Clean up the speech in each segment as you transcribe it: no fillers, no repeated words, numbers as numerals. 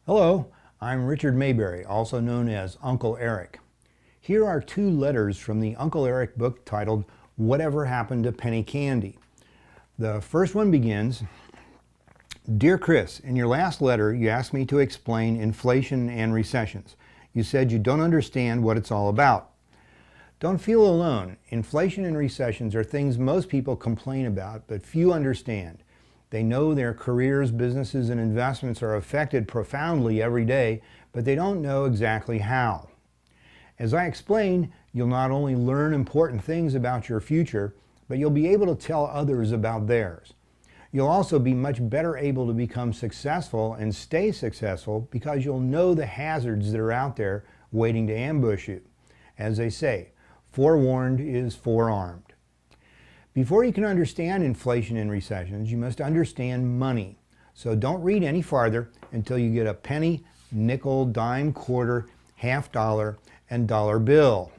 Hello, I'm Richard Mayberry, also known as Uncle Eric. Here are two letters from the Uncle Eric book titled Whatever Happened to Penny Candy. The first one begins, Dear Chris, in your last letter you asked me to explain inflation and recessions. You said you don't understand what it's all about. Don't feel alone. Inflation and recessions are things most people complain about, but few understand. They know their careers, businesses, and investments are affected profoundly every day, but they don't know exactly how. As I explained, you'll not only learn important things about your future, but you'll be able to tell others about theirs. You'll also be much better able to become successful and stay successful because you'll know the hazards that are out there waiting to ambush you. As they say, forewarned is forearmed. Before you can understand inflation and recessions, you must understand money. So don't read any farther until you get a penny, nickel, dime, quarter, half dollar, and dollar bill.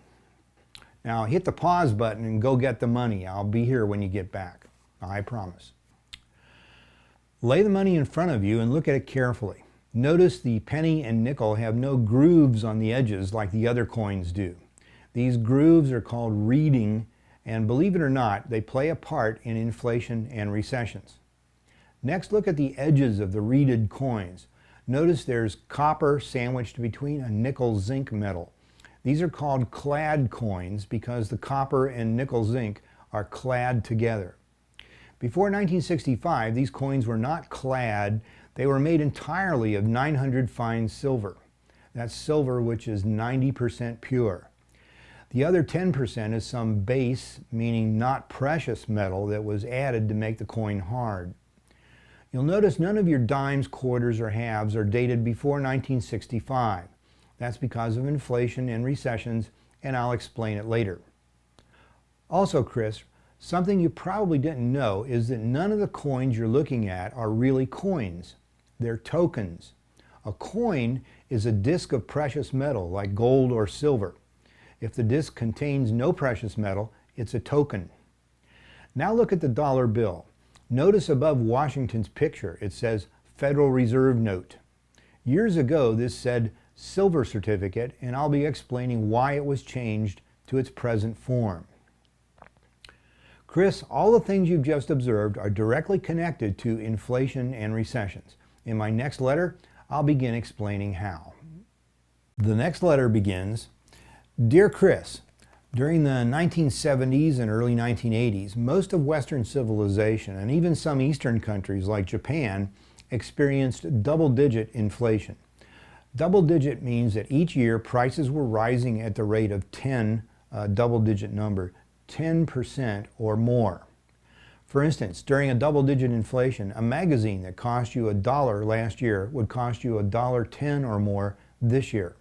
Now hit the pause button and go get the money. I'll be here when you get back. I promise. Lay the money in front of you and look at it carefully. Notice the penny and nickel have no grooves on the edges like the other coins do. These grooves are called reeding, and believe it or not, they play a part in inflation and recessions. Next, look at the edges of the reeded coins. Notice there's copper sandwiched between a nickel zinc metal. These are called clad coins because the copper and nickel zinc are clad together. Before 1965, these coins were not clad. They were made entirely of 900 fine silver. That's silver which is 90% pure. The other 10% is some base, meaning not precious metal that was added to make the coin hard. You'll notice none of your dimes, quarters, or halves are dated before 1965. That's because of inflation and recessions, and I'll explain it later. Also, Chris, something you probably didn't know is that none of the coins you're looking at are really coins. They're tokens. A coin is a disc of precious metal like gold or silver. If the disc contains no precious metal, it's a token. Now look at the dollar bill. Notice above Washington's picture, it says Federal Reserve Note. Years ago, this said silver certificate, and I'll be explaining why it was changed to its present form. Chris, all the things you've just observed are directly connected to inflation and recessions. In my next letter, I'll begin explaining how. The next letter begins, Dear Chris, during the 1970s and early 1980s, most of Western civilization and even some Eastern countries like Japan experienced double-digit inflation. Double-digit means that each year prices were rising at the rate of 10, double-digit number, 10% or more. For instance, during a double-digit inflation, a magazine that cost you $1 last year would cost you $1.10 or more this year.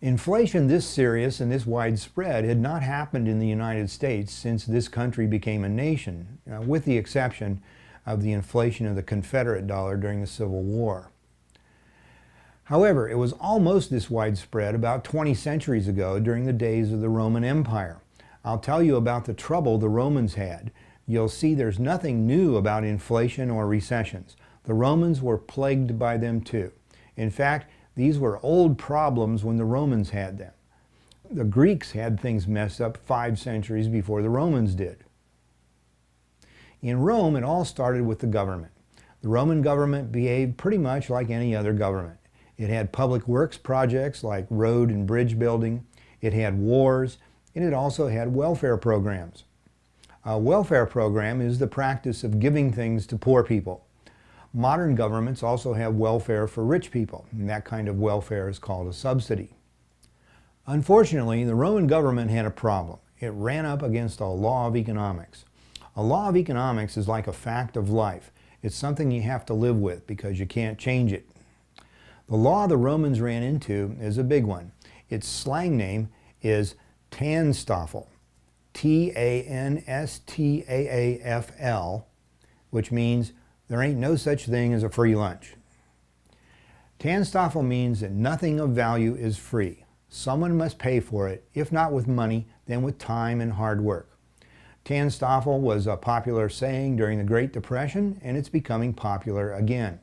Inflation this serious and this widespread had not happened in the United States since this country became a nation, with the exception of the inflation of the Confederate dollar during the Civil War. However, it was almost this widespread about 20 centuries ago during the days of the Roman Empire. I'll tell you about the trouble the Romans had. You'll see there's nothing new about inflation or recessions. The Romans were plagued by them too. In fact, these were old problems when the Romans had them. The Greeks had things messed up 5 centuries before the Romans did. In Rome, it all started with the government. The Roman government behaved pretty much like any other government. It had public works projects like road and bridge building. It had wars, and it also had welfare programs. A welfare program is the practice of giving things to poor people. Modern governments also have welfare for rich people, and that kind of welfare is called a subsidy. Unfortunately, the Roman government had a problem. It ran up against a law of economics. A law of economics is like a fact of life. It's something you have to live with because you can't change it. The law the Romans ran into is a big one. Its slang name is Tanstaffel, T-A-N-S-T-A-A-F-L, which means there ain't no such thing as a free lunch. Tanstaffel means that nothing of value is free. Someone must pay for it, if not with money, then with time and hard work. Tanstaffel was a popular saying during the Great Depression, and it's becoming popular again.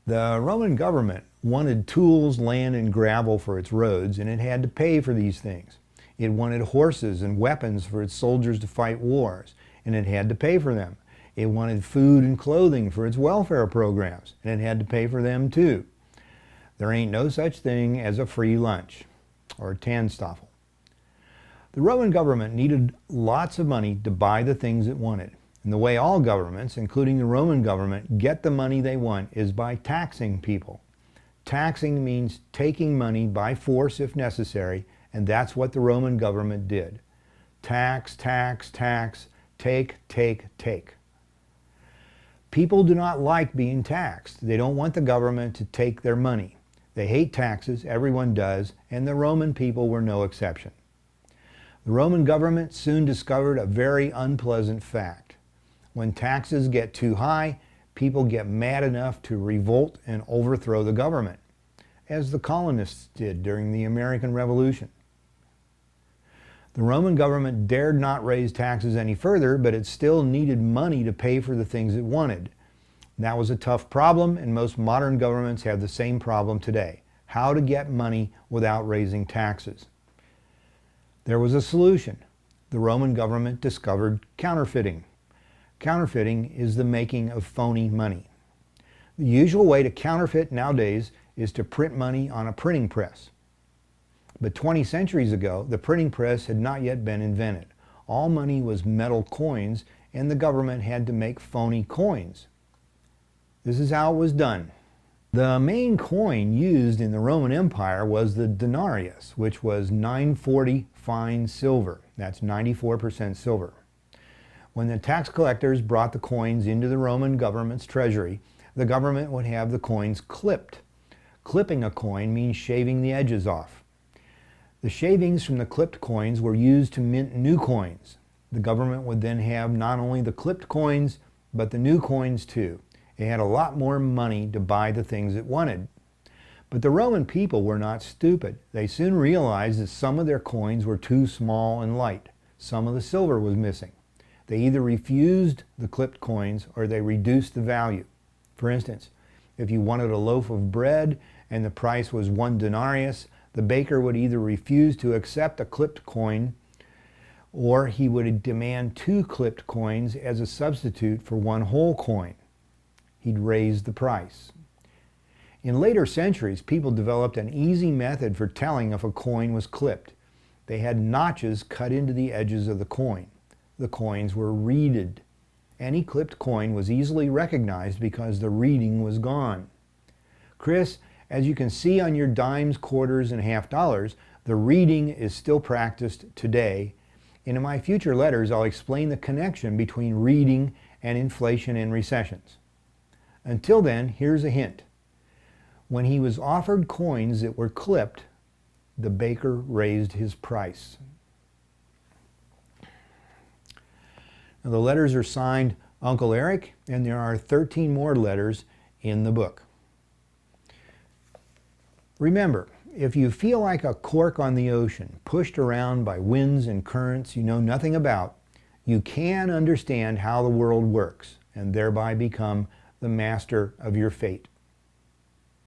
The Roman government wanted tools, land, and gravel for its roads, and it had to pay for these things. It wanted horses and weapons for its soldiers to fight wars, and it had to pay for them. It wanted food and clothing for its welfare programs, and it had to pay for them too. There ain't no such thing as a free lunch, or Tannstoffel. The Roman government needed lots of money to buy the things it wanted. And the way all governments, including the Roman government, get the money they want is by taxing people. Taxing means taking money by force if necessary, and that's what the Roman government did. Tax, tax, tax, take, take, take. People do not like being taxed. They don't want the government to take their money. They hate taxes, everyone does, and the Roman people were no exception. The Roman government soon discovered a very unpleasant fact. When taxes get too high, people get mad enough to revolt and overthrow the government, as the colonists did during the American Revolution. The Roman government dared not raise taxes any further, but it still needed money to pay for the things it wanted. That was a tough problem, and most modern governments have the same problem today: how to get money without raising taxes. There was a solution. The Roman government discovered counterfeiting. Counterfeiting is the making of phony money. The usual way to counterfeit nowadays is to print money on a printing press. But 20 centuries ago, the printing press had not yet been invented. All money was metal coins, and the government had to make phony coins. This is how it was done. The main coin used in the Roman Empire was the denarius, which was 940 fine silver. That's 94% silver. When the tax collectors brought the coins into the Roman government's treasury, the government would have the coins clipped. Clipping a coin means shaving the edges off. The shavings from the clipped coins were used to mint new coins. The government would then have not only the clipped coins, but the new coins too. It had a lot more money to buy the things it wanted. But the Roman people were not stupid. They soon realized that some of their coins were too small and light. Some of the silver was missing. They either refused the clipped coins or they reduced the value. For instance, if you wanted a loaf of bread and the price was 1 denarius, the baker would either refuse to accept a clipped coin or he would demand 2 clipped coins as a substitute for 1 whole coin. He'd raise the price. In later centuries, people developed an easy method for telling if a coin was clipped. They had notches cut into the edges of the coin. The coins were reeded. Any clipped coin was easily recognized because the reeding was gone. Chris, as you can see on your dimes, quarters, and half dollars, the reeding is still practiced today. And in my future letters, I'll explain the connection between reeding and inflation and recessions. Until then, here's a hint. When he was offered coins that were clipped, the baker raised his price. Now, the letters are signed Uncle Eric, and there are 13 more letters in the book. Remember, if you feel like a cork on the ocean, pushed around by winds and currents you know nothing about, you can understand how the world works and thereby become the master of your fate.